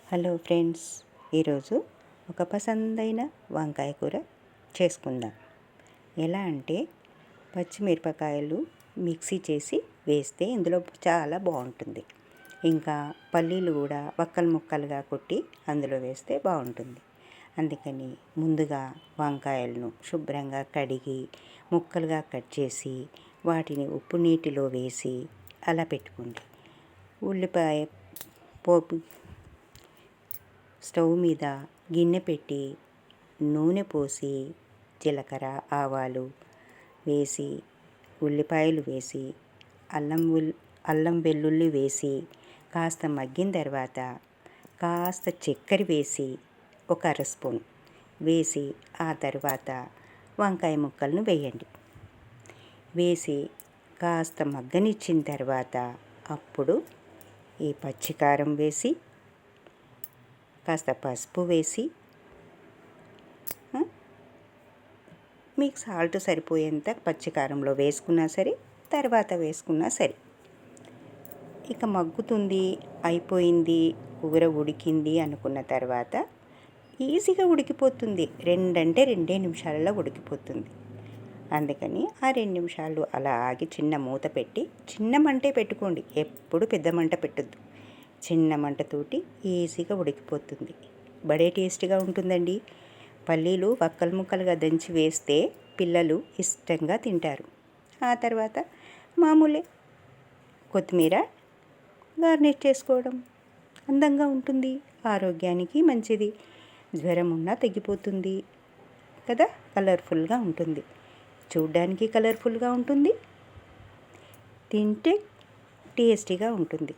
Hello friends, ఈరోజు ఒక పసందైన వంకాయ కూర చేసుకుందాం. ఎలా అంటే పచ్చిమిరపకాయలు మిక్సీ చేసి వేస్తే ఇందులో చాలా బాగుంటుంది. ఇంకా పల్లీలు కూడా వక్కలు ముక్కలుగా కొట్టి అందులో వేస్తే బాగుంటుంది. అందుకని ముందుగా వంకాయలను శుభ్రంగా కడిగి ముక్కలుగా కట్ చేసి వాటిని ఉప్పు నీటిలో వేసి అలా పెట్టుకోండి. ఉల్లిపాయ పోపు స్టవ్ మీద గిన్నె పెట్టి నూనె పోసి జీలకర్ర ఆవాలు వేసి ఉల్లిపాయలు వేసి అల్లం వెల్లుల్లి వేసి కాస్త మగ్గిన తర్వాత కాస్త చక్కెర వేసి ఒక అర స్పూన్ వేసి ఆ తర్వాత వంకాయ ముక్కలను వేయండి. వేసి కాస్త మగ్గనిచ్చిన తర్వాత అప్పుడు ఈ పచ్చికారం వేసి కాస్త పసుపు వేసి మీకు సాల్ట్ సరిపోయేంత పచ్చికారంలో వేసుకున్నా సరే, తర్వాత వేసుకున్నా సరే. ఇక మగ్గుతుంది, అయిపోయింది, కూర ఉడికింది అనుకున్న తర్వాత ఈజీగా ఉడికిపోతుంది. 2 నిమిషాలలో ఉడికిపోతుంది. అందుకని ఆ 2 నిమిషాలు అలా ఆగి చిన్న మూత పెట్టి, చిన్న మంటే పెట్టుకోండి, ఎప్పుడు పెద్ద మంట పెట్టద్దు. చిన్న మంటతోటి ఈజీగా ఉడికిపోతుంది. బడే టేస్ట్గా ఉంటుందండి. పల్లీలు వక్కలు ముక్కలుగా దంచి వేస్తే పిల్లలు ఇష్టంగా తింటారు. ఆ తర్వాత మామూలే కొత్తిమీర గార్నిష్ చేసుకోవడం అందంగా ఉంటుంది. ఆరోగ్యానికి మంచిది. జ్వరం ఉన్నా తగ్గిపోతుంది కదా. కలర్ఫుల్గా ఉంటుంది. చూడ్డానికి కలర్ఫుల్గా ఉంటుంది, తింటే టేస్టీగా ఉంటుంది.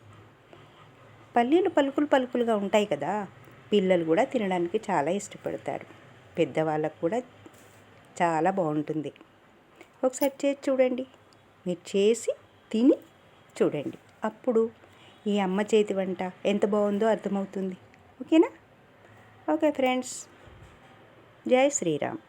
పల్లీలు పలుకులుగా ఉంటాయి కదా, పిల్లలు కూడా తినడానికి చాలా ఇష్టపడతారు. పెద్దవాళ్ళకు కూడా చాలా బాగుంటుంది. ఒకసారి చేసి చూడండి. మీరు చేసి తిని చూడండి. అప్పుడు ఈ అమ్మ చేతి వంట ఎంత బాగుందో అర్థమవుతుంది. ఓకేనా? ఓకే ఫ్రెండ్స్, జై శ్రీరామ్.